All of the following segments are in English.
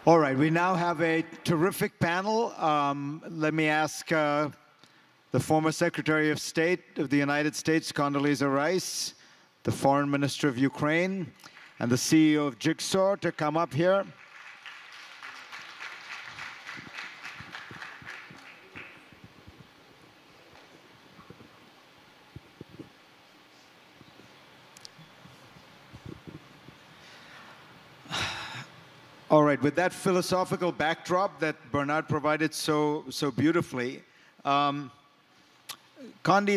All right, we now have a terrific panel. Let me ask the former Secretary of State of the United States, Condoleezza Rice, the Foreign Minister of Ukraine, and the CEO of Jigsaw to come up here. All right, with that philosophical backdrop that Bernard provided so beautifully, Condi,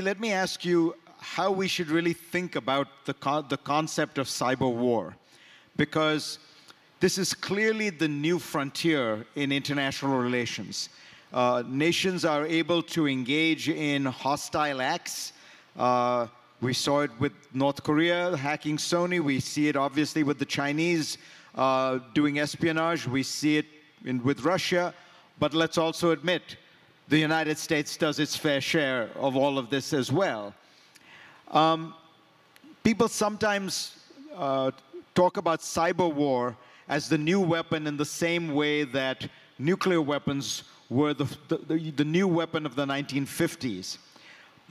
let me ask you how we should really think about the concept of cyber war, because this is clearly the new frontier in international relations. Nations are able to engage in hostile acts. We saw it with North Korea hacking Sony. We see it obviously with the Chinese doing espionage. We see it with Russia. But let's also admit, the United States does its fair share of all of this as well. People sometimes talk about cyber war as the new weapon in the same way that nuclear weapons were the new weapon of the 1950s.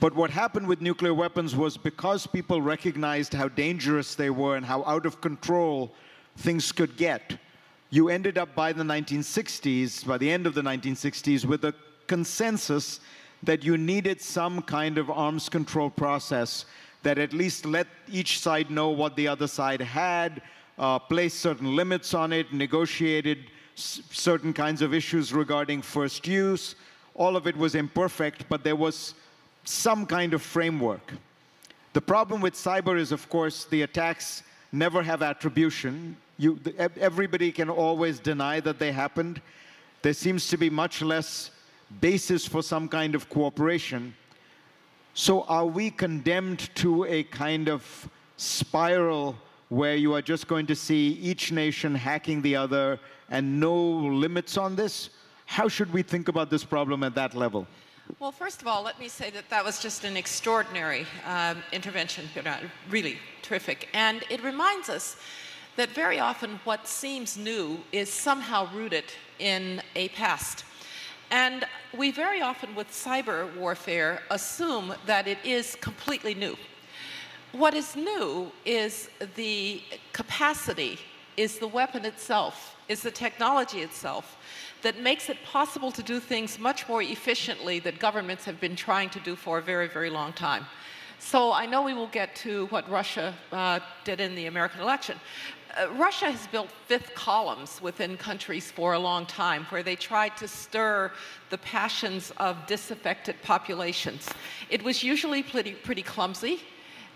But what happened with nuclear weapons was because people recognized how dangerous they were and how out of control things could get, you ended up by the 1960s, by the end of the 1960s, with a consensus that you needed some kind of arms control process that at least let each side know what the other side had, placed certain limits on it, negotiated certain kinds of issues regarding first use. All of it was imperfect, but there was some kind of framework. The problem with cyber is, of course, the attacks never have attribution. Everybody can always deny that they happened. There seems to be much less basis for some kind of cooperation. So are we condemned to a kind of spiral where you are just going to see each nation hacking the other and no limits on this? How should we think about this problem at that level? Well, first of all, let me say that that was just an extraordinary intervention, really terrific. And it reminds us that very often what seems new is somehow rooted in a past. And we very often, with cyber warfare, assume that it is completely new. What is new is the capacity, is the weapon itself, is the technology itself that makes it possible to do things much more efficiently that governments have been trying to do for a very, very long time. So I know we will get to what Russia did in the American election. Russia has built fifth columns within countries for a long time where they tried to stir the passions of disaffected populations. It was usually pretty clumsy.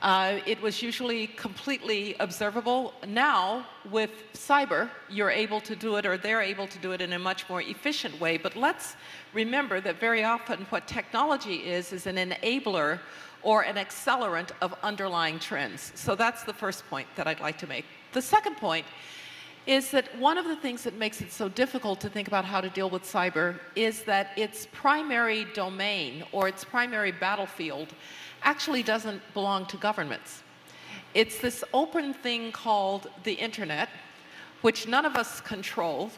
It was usually completely observable. Now, with cyber, you're able to do it, or they're able to do it in a much more efficient way. But let's remember that very often what technology is an enabler or an accelerant of underlying trends. So that's the first point that I'd like to make. The second point is that one of the things that makes it so difficult to think about how to deal with cyber is that its primary domain or its primary battlefield actually doesn't belong to governments. It's this open thing called the internet, which none of us control,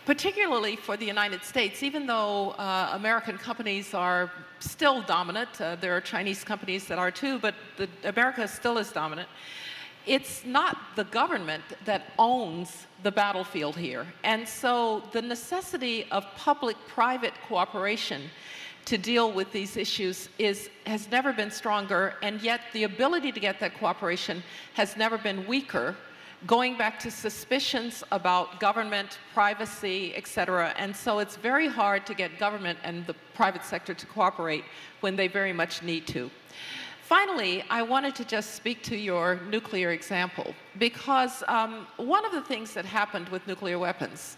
particularly for the United States. Even though American companies are still dominant, there are Chinese companies that are too, but America still is dominant. It's not the government that owns the battlefield here. And so the necessity of public-private cooperation to deal with these issues has never been stronger, and yet the ability to get that cooperation has never been weaker, going back to suspicions about government, privacy, et cetera. And so it's very hard to get government and the private sector to cooperate when they very much need to. Finally, I wanted to just speak to your nuclear example, because one of the things that happened with nuclear weapons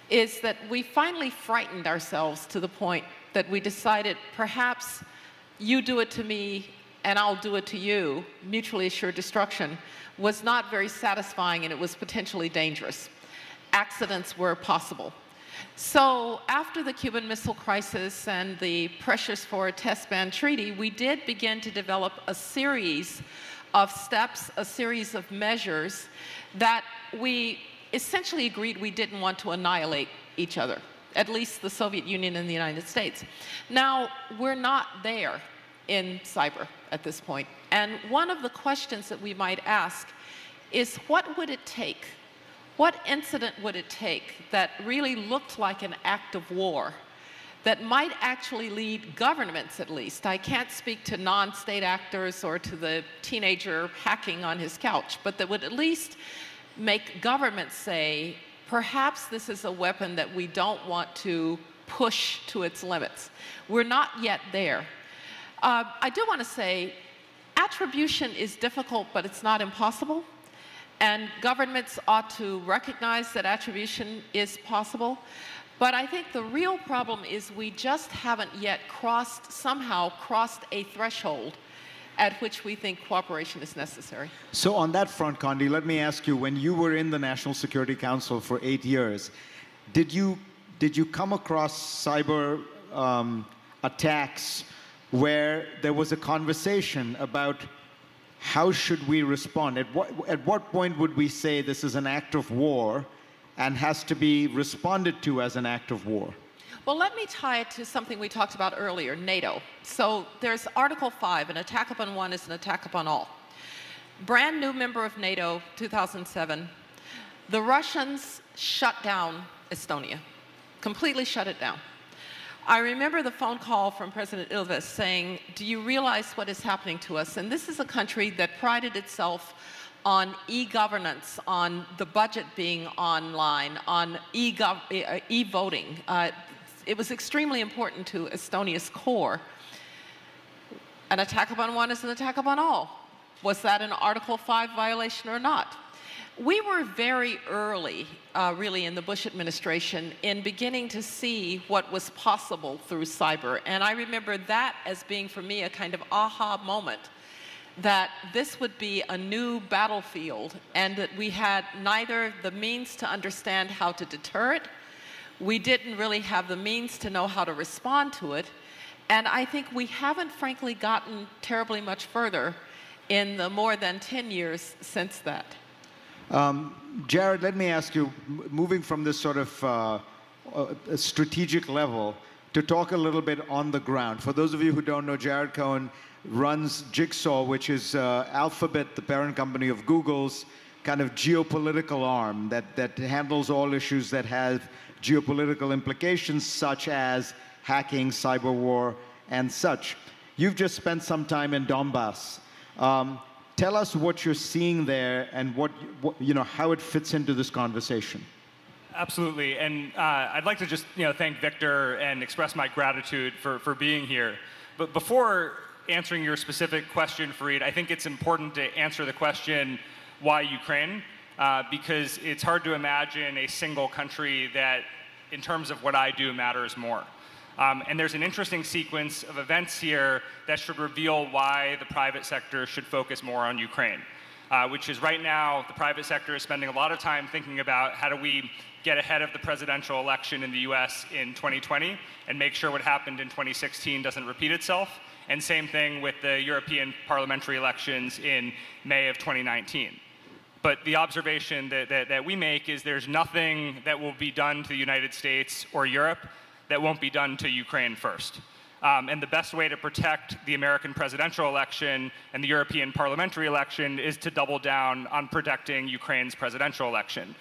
is that we finally frightened ourselves to the point that we decided perhaps you do it to me and I'll do it to you, mutually assured destruction, was not very satisfying and it was potentially dangerous. Accidents were possible. So after the Cuban Missile Crisis and the pressures for a test ban treaty, we did begin to develop a series of steps, a series of measures that we essentially agreed we didn't want to annihilate each other, at least the Soviet Union and the United States. Now, we're not there in cyber at this point. And one of the questions that we might ask is, what would it take? What incident would it take that really looked like an act of war that might actually lead governments, at least? I can't speak to non-state actors or to the teenager hacking on his couch, but that would at least make governments say, perhaps this is a weapon that we don't want to push to its limits. We're not yet there. I do want to say, attribution is difficult, but it's not impossible. And governments ought to recognize that attribution is possible. But I think the real problem is we just haven't yet somehow crossed a threshold at which we think cooperation is necessary. So on that front, Condi, let me ask you, when you were in the National Security Council for 8 years, did you come across cyber attacks where there was a conversation about how should we respond? At what point would we say this is an act of war and has to be responded to as an act of war? Well, let me tie it to something we talked about earlier, NATO. So there's Article 5, an attack upon one is an attack upon all. Brand new member of NATO, 2007, the Russians shut down Estonia, completely shut it down. I remember the phone call from President Ilves saying, do you realize what is happening to us? And this is a country that prided itself on e-governance, on the budget being online, on e-voting. It was extremely important to Estonia's core. An attack upon one is an attack upon all. Was that an Article 5 violation or not? We were very early, really, in the Bush administration in beginning to see what was possible through cyber. And I remember that as being, for me, a kind of aha moment, that this would be a new battlefield and that we had neither the means to understand how to deter it, we didn't really have the means to know how to respond to it, and I think we haven't, frankly, gotten terribly much further in the more than 10 years since that. Jared, let me ask you, moving from this sort of strategic level to talk a little bit on the ground. For those of you who don't know, Jared Cohen runs Jigsaw, which is Alphabet, the parent company of Google's kind of geopolitical arm that handles all issues that have geopolitical implications, such as hacking, cyber war, and such. You've just spent some time in Donbass. Tell us what you're seeing there and how it fits into this conversation. Absolutely, and I'd like to just thank Victor and express my gratitude for being here. But before answering your specific question, Fareed, I think it's important to answer the question, why Ukraine? Because it's hard to imagine a single country that, in terms of what I do, matters more. And there's an interesting sequence of events here that should reveal why the private sector should focus more on Ukraine, which is right now the private sector is spending a lot of time thinking about how do we get ahead of the presidential election in the US in 2020 and make sure what happened in 2016 doesn't repeat itself. And same thing with the European parliamentary elections in May of 2019. But the observation that we make is there's nothing that will be done to the United States or Europe that won't be done to Ukraine first. And the best way to protect the American presidential election and the European parliamentary election is to double down on protecting Ukraine's presidential election.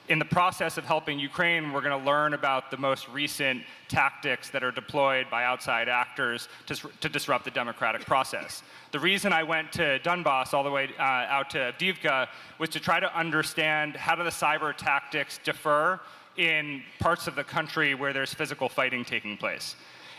In the process of helping Ukraine, we're going to learn about the most recent tactics that are deployed by outside actors to disrupt the democratic process. The reason I went to Donbass all the way out to Avdiivka was to try to understand how do the cyber tactics differ in parts of the country where there's physical fighting taking place.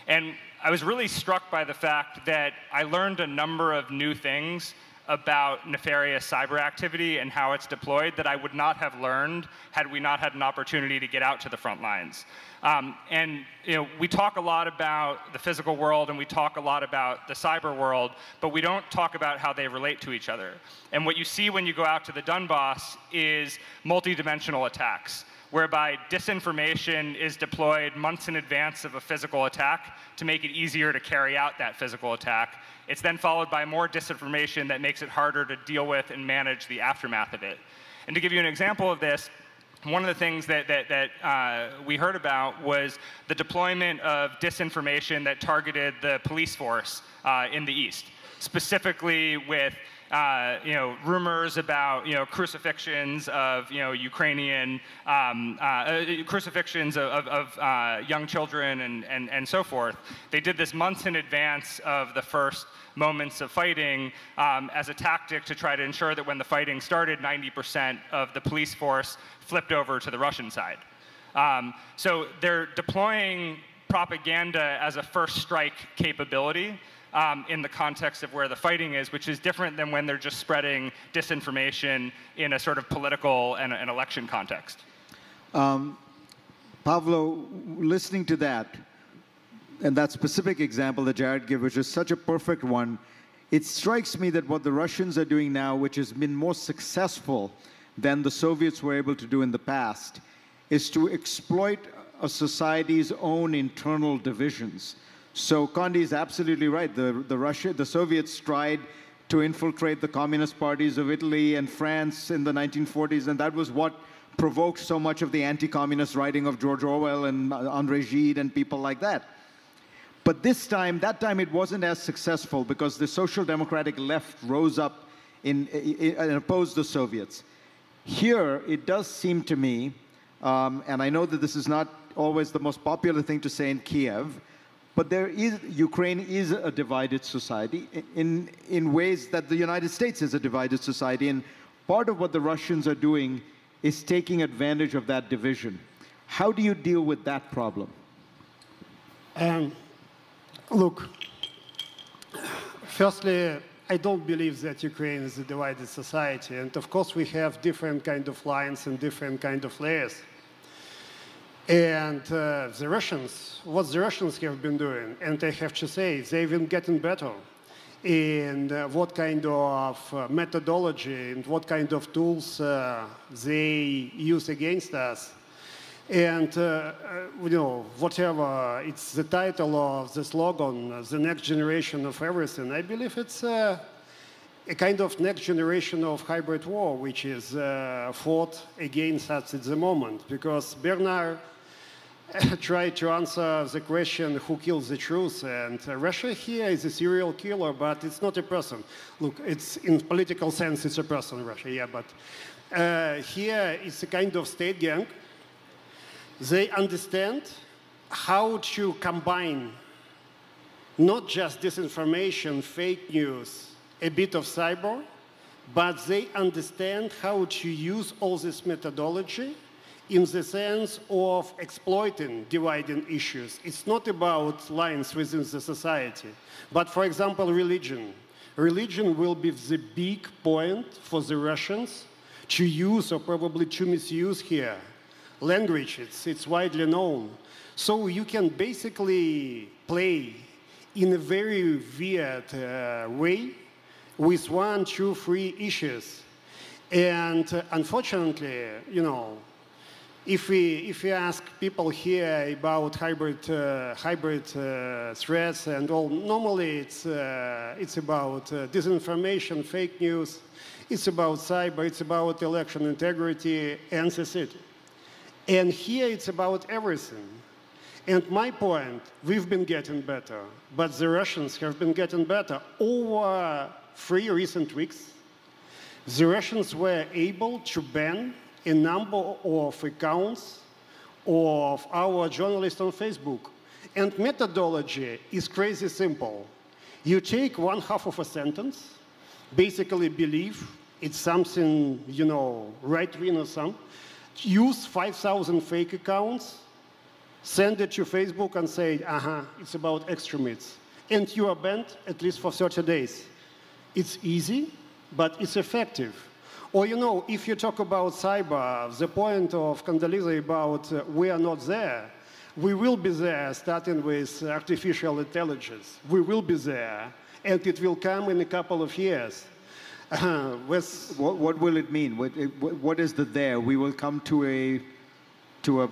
And I was really struck by the fact that I learned a number of new things about nefarious cyber activity and how it's deployed that I would not have learned had we not had an opportunity to get out to the front lines. We talk a lot about the physical world and we talk a lot about the cyber world, but we don't talk about how they relate to each other. And what you see when you go out to the Donbass is multidimensional attacks, whereby disinformation is deployed months in advance of a physical attack to make it easier to carry out that physical attack. It's then followed by more disinformation that makes it harder to deal with and manage the aftermath of it. And to give you an example of this, one of the things that we heard about was the deployment of disinformation that targeted the police force in the East, specifically with rumors about crucifixions of Ukrainian crucifixions of young children and so forth. They did this months in advance of the first moments of fighting as a tactic to try to ensure that when the fighting started, 90% of the police force flipped over to the Russian side. So they're deploying propaganda as a first strike capability in the context of where the fighting is, which is different than when they're just spreading disinformation in a sort of political and an election context. Pavlo, listening to that, and that specific example that Jared gave, which is such a perfect one, it strikes me that what the Russians are doing now, which has been more successful than the Soviets were able to do in the past, is to exploit a society's own internal divisions. So Condi is absolutely right. The Soviets tried to infiltrate the communist parties of Italy and France in the 1940s, and that was what provoked so much of the anti-communist writing of George Orwell and André Gide and people like that. But that time it wasn't as successful because the social democratic left rose up and opposed the Soviets. Here, it does seem to me, and I know that this is not always the most popular thing to say in Kiev, but Ukraine is a divided society in ways that the United States is a divided society. And part of what the Russians are doing is taking advantage of that division. How do you deal with that problem? Look, firstly, I don't believe that Ukraine is a divided society. And of course, we have different kind of lines and different kind of layers. And the Russians, what the Russians have been doing, and I have to say, they've been getting better in what kind of methodology and what kind of tools they use against us. And, whatever, it's the title of the slogan, the next generation of everything. I believe it's a kind of next generation of hybrid war, which is fought against us at the moment. Because Bernard tried to answer the question, who kills the truth? And Russia here is a serial killer, but it's not a person. Look, it's in political sense, it's a person, Russia, yeah, but here it's a kind of state gang. They understand how to combine not just disinformation, fake news, a bit of cyber, but they understand how to use all this methodology in the sense of exploiting dividing issues. It's not about lines within the society, but for example, religion. Religion will be the big point for the Russians to use or probably to misuse here. Language, it's widely known. So you can basically play in a very weird way with 1, 2, 3 issues. And unfortunately, if we ask people here about hybrid threats and all, normally it's about disinformation, fake news, it's about cyber, it's about election integrity, and that's it. And here it's about everything. And my point, we've been getting better, but the Russians have been getting better. Over 3 recent weeks, the Russians were able to ban a number of accounts of our journalists on Facebook. And methodology is crazy simple. You take one half of a sentence, basically believe it's something, right-wing or something, use 5,000 fake accounts, send it to Facebook and say, it's about extremists. And you are banned at least for 30 days. It's easy, but it's effective. Or, if you talk about cyber, the point of Condoleezza about we are not there, we will be there starting with artificial intelligence. We will be there, and it will come in a couple of years. What will it mean? What is the there? We will come to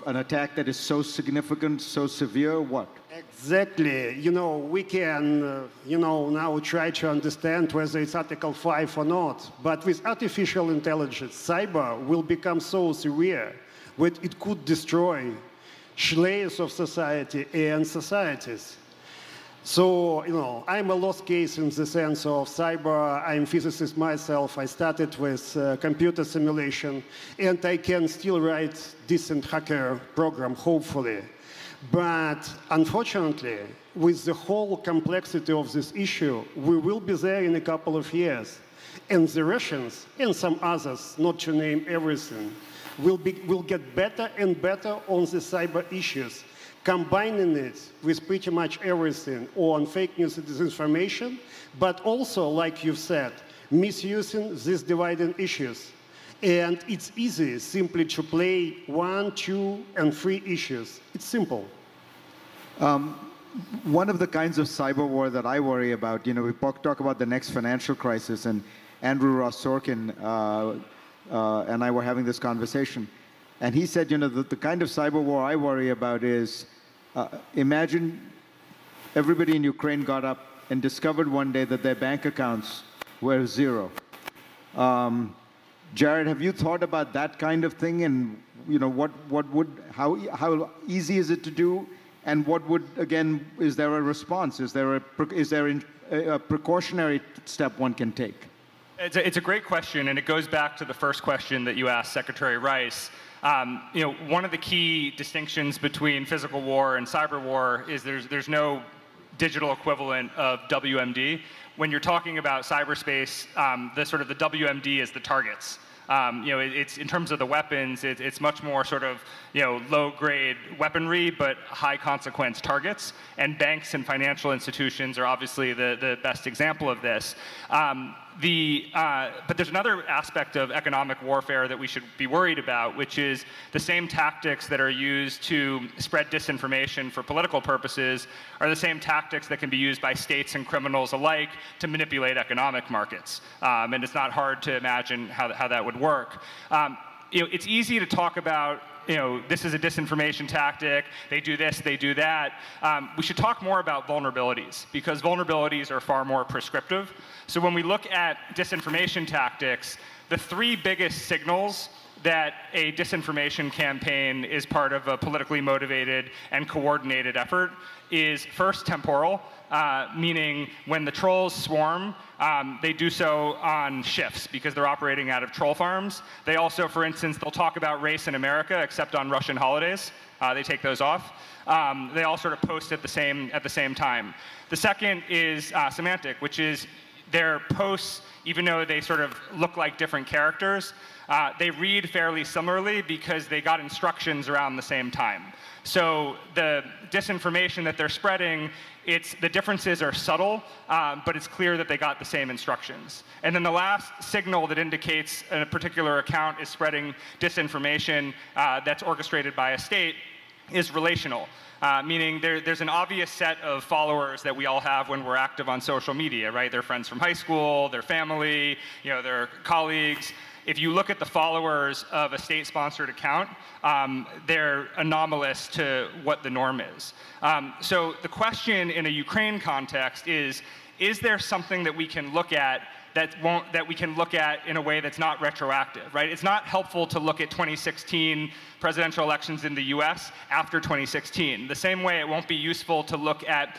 an attack that is so significant, so severe, what? Exactly. We can, now try to understand whether it's Article 5 or not. But with artificial intelligence, cyber will become so severe where it could destroy layers of society and societies. So, I'm a lost case in the sense of cyber. I'm a physicist myself. I started with computer simulation, and I can still write decent hacker program, hopefully. But unfortunately, with the whole complexity of this issue, we will be there in a couple of years. And the Russians, and some others, not to name everything, will get better and better on the cyber issues, combining it with pretty much everything on fake news and disinformation, but also, like you've said, misusing these dividing issues. And it's easy simply to play 1, 2, and 3 issues. It's simple. One of the kinds of cyber war that I worry about, we talk about the next financial crisis, and Andrew Ross Sorkin and I were having this conversation. And he said, the kind of cyber war I worry about is, imagine everybody in Ukraine got up and discovered one day that their bank accounts were zero. Jared, have you thought about that kind of thing? And how easy is it to do? And what would, again, is there a response? Is there a precautionary step one can take? It's a great question, and it goes back to the first question that you asked Secretary Rice. One of the key distinctions between physical war and cyber war is there's no digital equivalent of WMD. When you're talking about cyberspace, the WMD is the targets. It's in terms of the weapons, it's much more sort of low-grade weaponry, but high-consequence targets. And banks and financial institutions are obviously the best example of this. But there's another aspect of economic warfare that we should be worried about, which is the same tactics that are used to spread disinformation for political purposes are the same tactics that can be used by states and criminals alike to manipulate economic markets. And it's not hard to imagine how that would work. It's easy to talk about, this is a disinformation tactic, they do this, they do that. We should talk more about vulnerabilities, because vulnerabilities are far more prescriptive. So when we look at disinformation tactics, the 3 biggest signals that a disinformation campaign is part of a politically motivated and coordinated effort is first temporal, meaning when the trolls swarm, they do so on shifts because they're operating out of troll farms. They also, for instance, they'll talk about race in America except on Russian holidays. They take those off. They all sort of post at the same time. The second is semantic, which is their posts, even though they sort of look like different characters, they read fairly similarly because they got instructions around the same time. So the disinformation that they're spreading, the differences are subtle, but it's clear that they got the same instructions. And then the last signal that indicates a particular account is spreading disinformation that's orchestrated by a state is relational. Meaning there's an obvious set of followers that we all have when we're active on social media, right? They're friends from high school, their family, their colleagues. If you look at the followers of a state-sponsored account, they're anomalous to what the norm is. So the question in a Ukraine context is there something that we can look at that we can look at in a way that's not retroactive, right? It's not helpful to look at 2016 presidential elections in the US after 2016. The same way it won't be useful to look at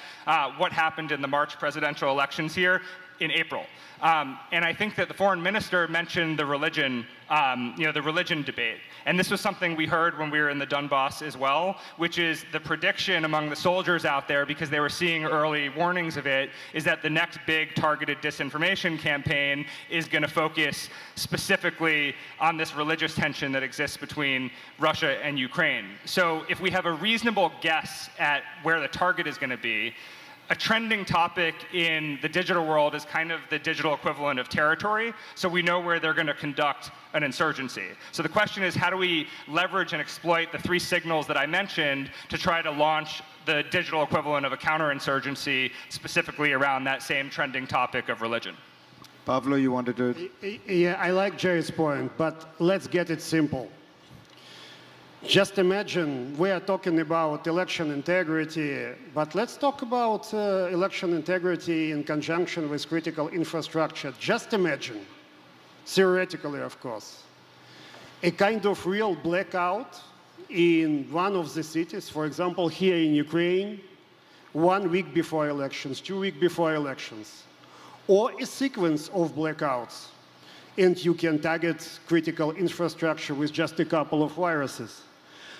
what happened in the March presidential elections here in April. And I think that the foreign minister mentioned the religion debate. And this was something we heard when we were in the Donbass as well, which is the prediction among the soldiers out there, because they were seeing early warnings of it, is that the next big targeted disinformation campaign is going to focus specifically on this religious tension that exists between Russia and Ukraine. So if we have a reasonable guess at where the target is going to be, a trending topic in the digital world is kind of the digital equivalent of territory, so we know where they're going to conduct an insurgency. So the question is, how do we leverage and exploit the 3 signals that I mentioned to try to launch the digital equivalent of a counterinsurgency specifically around that same trending topic of religion? Pavlo, you wanted to? Yeah, I like Jerry's point, but let's get it simple. Just imagine we are talking about election integrity, but let's talk about election integrity in conjunction with critical infrastructure. Just imagine, theoretically, of course, a kind of real blackout in one of the cities, for example, here in Ukraine, 1 week before elections, 2 weeks before elections, or a sequence of blackouts, and you can target critical infrastructure with just a couple of viruses.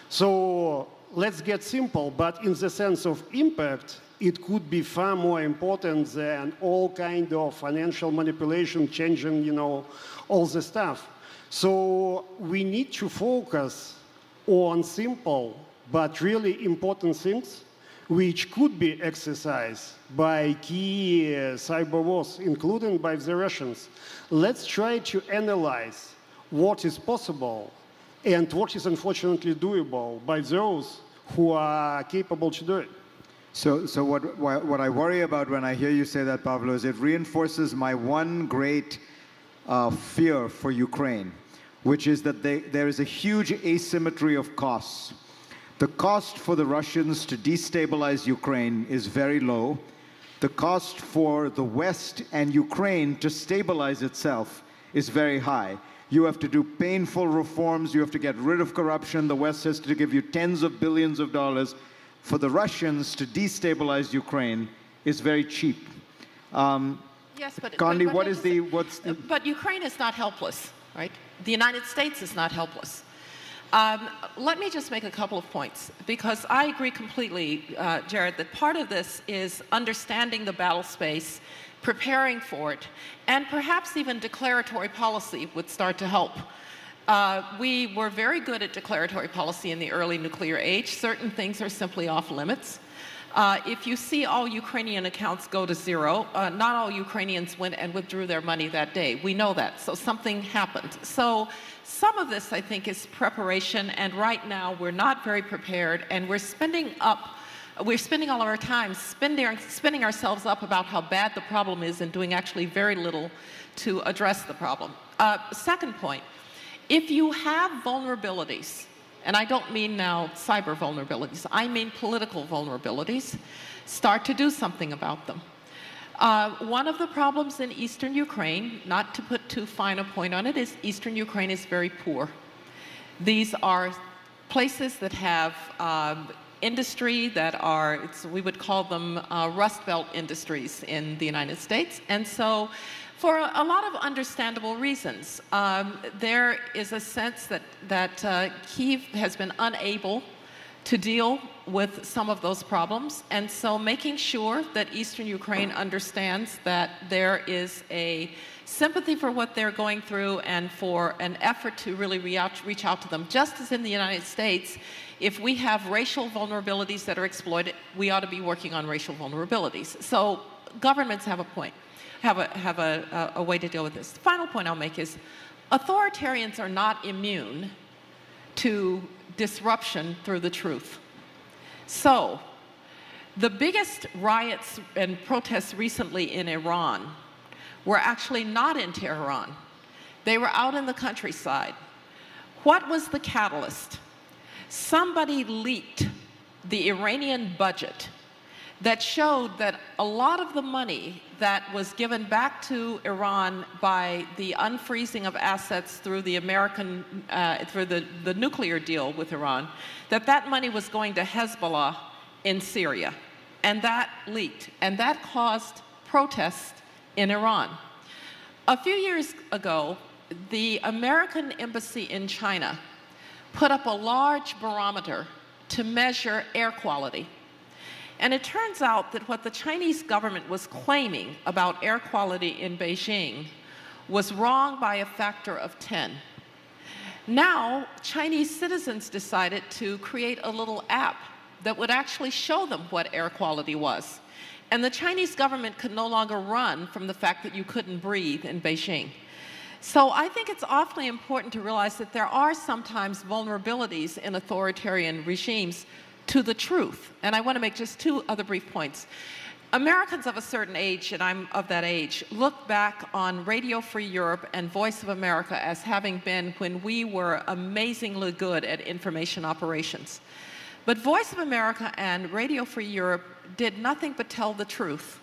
So let's get simple, but in the sense of impact, it could be far more important than all kind of financial manipulation, changing, all the stuff. So we need to focus on simple but really important things which could be exercised by key cyber wars, including by the Russians. Let's try to analyze what is possible and what is unfortunately doable by those who are capable to do it. So what I worry about when I hear you say that, Pavlo, is it reinforces my one great fear for Ukraine, which is that there is a huge asymmetry of costs. The cost for the Russians to destabilize Ukraine is very low. The cost for the West and Ukraine to stabilize itself is very high. You have to do painful reforms. You have to get rid of corruption. The West has to give you tens of billions of dollars. For the Russians to destabilize Ukraine is very cheap. Yes, but Condi, but But Ukraine is not helpless, right? The United States is not helpless. Let me just make a couple of points, because I agree completely, Jared, that part of this is understanding the battle space, preparing for it, and perhaps even declaratory policy would start to help. We were very good at declaratory policy in the early nuclear age. Certain things are simply off limits. If you see all Ukrainian accounts go to zero, not all Ukrainians went and withdrew their money that day. We know that, so something happened. So some of this, I think, is preparation, and right now we're not very prepared, and we're spending all of our time spinning ourselves up about how bad the problem is and doing actually very little to address the problem. Second point, if you have vulnerabilities, and I don't mean now cyber vulnerabilities, I mean political vulnerabilities, start to do something about them. One of the problems in eastern Ukraine, not to put too fine a point on it, is eastern Ukraine is very poor. These are places that have industry that are, we would call them Rust Belt industries in the United States. And so for a lot of understandable reasons, there is a sense that Kyiv has been unable to deal with some of those problems. And so making sure that Eastern Ukraine understands that there is a sympathy for what they're going through and for an effort to really reach out to them. Just as in the United States, if we have racial vulnerabilities that are exploited, we ought to be working on racial vulnerabilities. So governments have a point. Have a way to deal with this. The final point I'll make is authoritarians are not immune to disruption through the truth. So the biggest riots and protests recently in Iran were actually not in Tehran. They were out in the countryside. What was the catalyst? Somebody leaked the Iranian budget that showed that a lot of the money that was given back to Iran by the unfreezing of assets through the American, through the nuclear deal with Iran, that money was going to Hezbollah in Syria. And that leaked, and that caused protests in Iran. A few years ago, the American embassy in China put up a large barometer to measure air quality. And it turns out that what the Chinese government was claiming about air quality in Beijing was wrong by a factor of 10. Now, Chinese citizens decided to create a little app that would actually show them what air quality was. And the Chinese government could no longer run from the fact that you couldn't breathe in Beijing. So I think it's awfully important to realize that there are sometimes vulnerabilities in authoritarian regimes to the truth. And I want to make just two other brief points. Americans of a certain age, and I'm of that age, look back on Radio Free Europe and Voice of America as having been when we were amazingly good at information operations. But Voice of America and Radio Free Europe did nothing but tell the truth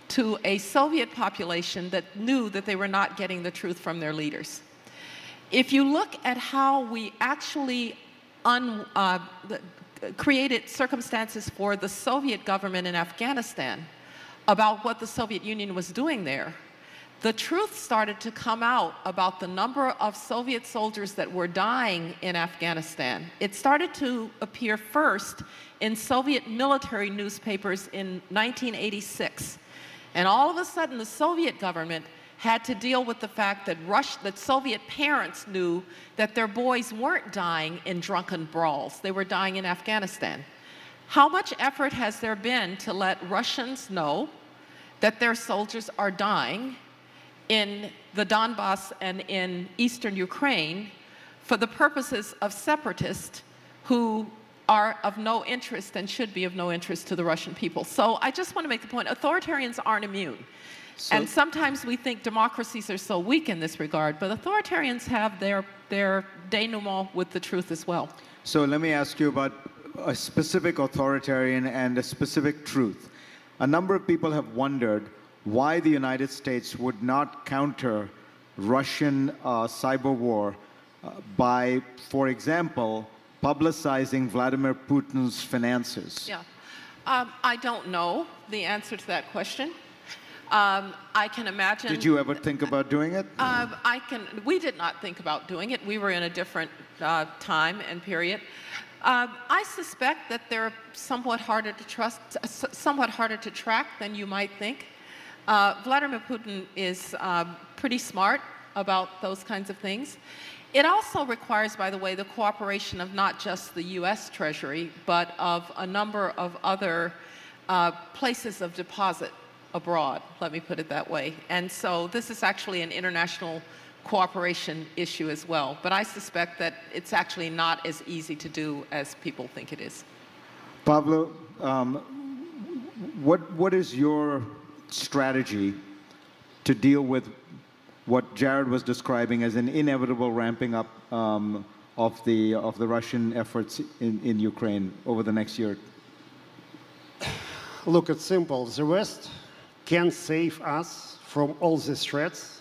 to a Soviet population that knew that they were not getting the truth from their leaders. If you look at how we actually created circumstances for the Soviet government in Afghanistan about what the Soviet Union was doing there, the truth started to come out about the number of Soviet soldiers that were dying in Afghanistan. It started to appear first in Soviet military newspapers in 1986. And all of a sudden, the Soviet government had to deal with the fact that Soviet parents knew that their boys weren't dying in drunken brawls. They were dying in Afghanistan. How much effort has there been to let Russians know that their soldiers are dying in the Donbass and in eastern Ukraine for the purposes of separatists who are of no interest and should be of no interest to the Russian people? So I just want to make the point, authoritarians aren't immune. And sometimes we think democracies are so weak in this regard, but authoritarians have their denouement with the truth as well. So let me ask you about a specific authoritarian and a specific truth. A number of people have wondered why the United States would not counter Russian cyber war by, for example, publicizing Vladimir Putin's finances. Yeah. I don't know the answer to that question. I can imagine. Did you ever think about doing it? We did not think about doing it. We were in a different time and period. I suspect that they're somewhat harder to trust, somewhat harder to track than you might think. Vladimir Putin is pretty smart about those kinds of things. It also requires, by the way, the cooperation of not just the U.S. Treasury, but of a number of other places of deposit abroad, let me put it that way. And so this is actually an international cooperation issue as well. But I suspect that it's actually not as easy to do as people think it is. Pavlo, what is your strategy to deal with what Jared was describing as an inevitable ramping up of the Russian efforts in Ukraine over the next year? Look, it's simple. The West can save us from all these threats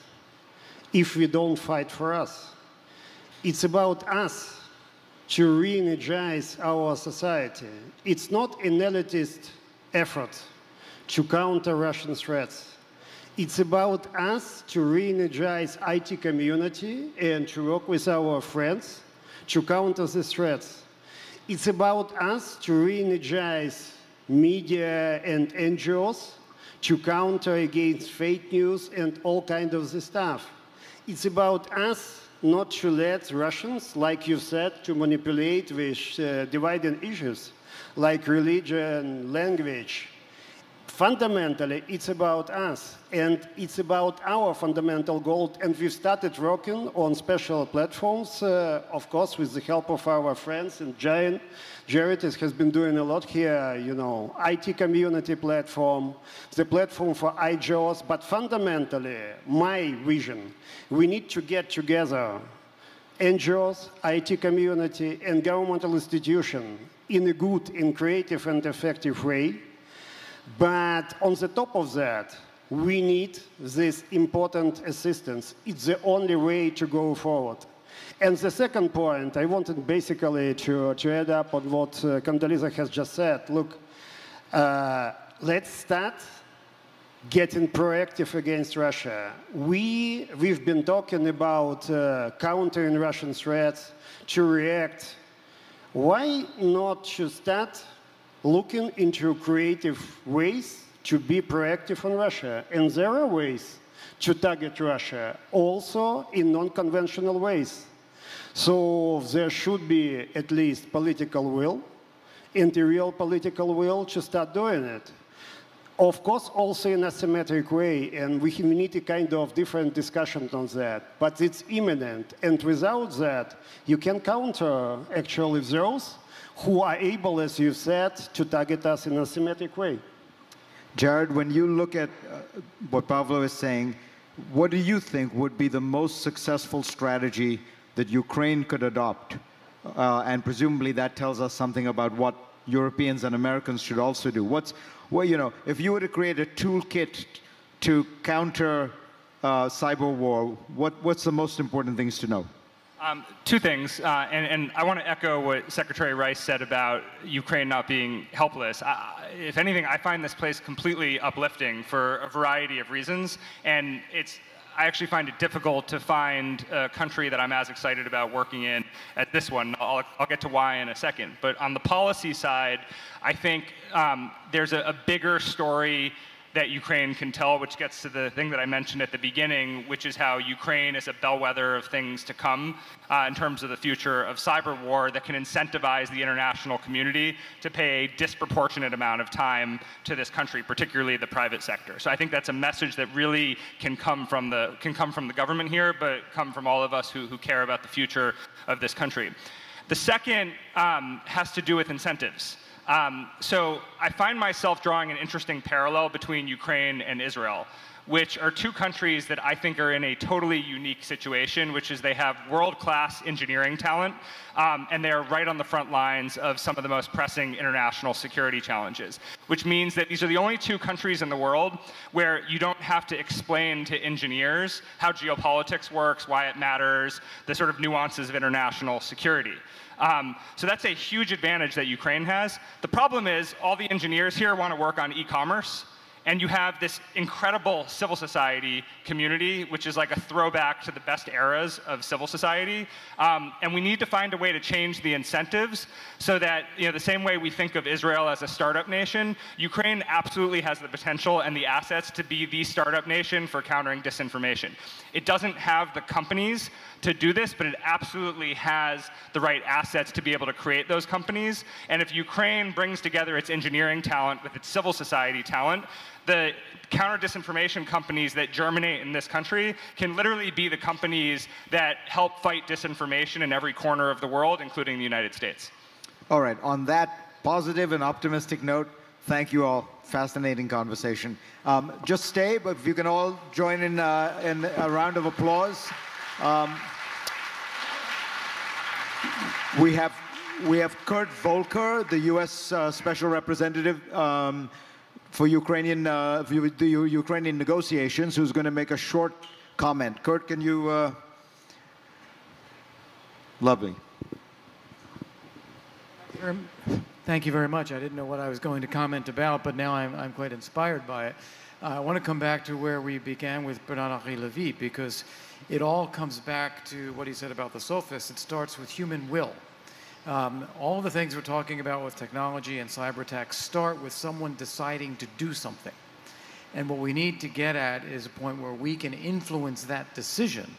if we don't fight for us. It's about us to re-energize our society. It's not an elitist effort to counter Russian threats. It's about us to re-energize IT community and to work with our friends to counter these threats. It's about us to re-energize media and NGOs to counter against fake news and all kinds of this stuff. It's about us not to let Russians, like you said, to manipulate with dividing issues like religion, language. Fundamentally, it's about us, and it's about our fundamental goal, and we've started working on special platforms, of course, with the help of our friends, and Jared has been doing a lot here, you know, IT community platform, the platform for IJOs, but fundamentally, my vision, we need to get together NGOs, IT community, and governmental institutions in a good, in creative and effective way. But on the top of that, we need this important assistance. It's the only way to go forward. And the second point, I wanted basically to add up on what Condoleezza has just said. Look, let's start getting proactive against Russia. We've been talking about countering Russian threats, to react. Why not to start looking into creative ways to be proactive on Russia? And there are ways to target Russia, also in non-conventional ways. So there should be at least political will, and a real political will to start doing it. Of course, also in a symmetric way, and we need a kind of different discussion on that, but it's imminent. And without that, you can counter actually those who are able, as you said, to target us in a symmetric way. Jared, when you look at what Pavlo is saying, what do you think would be the most successful strategy that Ukraine could adopt? And presumably that tells us something about what Europeans and Americans should also do. If you were to create a toolkit to counter cyber war, what's the most important things to know? Two things, and I want to echo what Secretary Rice said about Ukraine not being helpless. If anything, I find this place completely uplifting for a variety of reasons, and I actually find it difficult to find a country that I'm as excited about working in as this one. I'll get to why in a second. But on the policy side, I think there's a bigger story that Ukraine can tell, which gets to the thing that I mentioned at the beginning, which is how Ukraine is a bellwether of things to come in terms of the future of cyber war that can incentivize the international community to pay a disproportionate amount of time to this country, particularly the private sector. So I think that's a message that really can come from the government here, but come from all of us who care about the future of this country. The second has to do with incentives. So I find myself drawing an interesting parallel between Ukraine and Israel, which are two countries that I think are in a totally unique situation, which is they have world-class engineering talent, and they are right on the front lines of some of the most pressing international security challenges, which means that these are the only two countries in the world where you don't have to explain to engineers how geopolitics works, why it matters, the sort of nuances of international security. So that's a huge advantage that Ukraine has. The problem is all the engineers here want to work on e-commerce, and you have this incredible civil society community, which is like a throwback to the best eras of civil society. And we need to find a way to change the incentives so that, the same way we think of Israel as a startup nation, Ukraine absolutely has the potential and the assets to be the startup nation for countering disinformation. It doesn't have the companies to do this, but it absolutely has the right assets to be able to create those companies. And if Ukraine brings together its engineering talent with its civil society talent, the counter-disinformation companies that germinate in this country can literally be the companies that help fight disinformation in every corner of the world, including the United States. All right, on that positive and optimistic note, thank you all. Fascinating conversation. Just stay, but if you can all join in a round of applause. We have Kurt Volker, the U.S. Special Representative for the Ukrainian negotiations, who's going to make a short comment. Kurt, can you? Lovely. Thank you very much. I didn't know what I was going to comment about, but now I'm quite inspired by it. I want to come back to where we began with Bernard-Henri Lévy, because it all comes back to what he said about the sophists. It starts with human will. All the things we're talking about with technology and cyber attacks start with someone deciding to do something. And what we need to get at is a point where we can influence that decision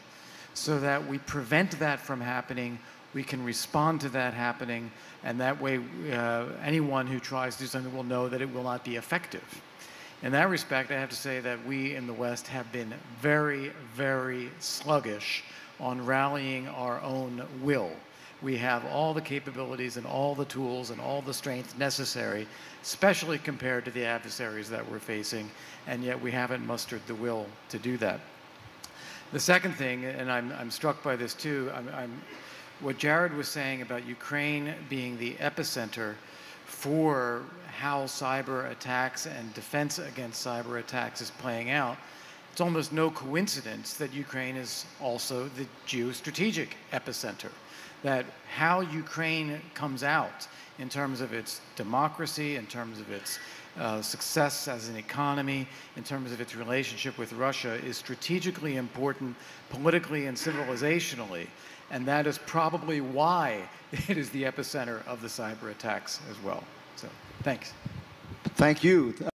so that we prevent that from happening, we can respond to that happening, and that way anyone who tries to do something will know that it will not be effective. In that respect, I have to say that we in the West have been very, very sluggish on rallying our own will. We have all the capabilities and all the tools and all the strength necessary, especially compared to the adversaries that we're facing, and yet we haven't mustered the will to do that. The second thing, and I'm struck by this too, what Jared was saying about Ukraine being the epicenter for how cyber attacks and defense against cyber attacks is playing out, it's almost no coincidence that Ukraine is also the geostrategic epicenter. That how Ukraine comes out in terms of its democracy, in terms of its success as an economy, in terms of its relationship with Russia, is strategically important politically and civilizationally. And that is probably why it is the epicenter of the cyber attacks as well. So, thanks. Thank you.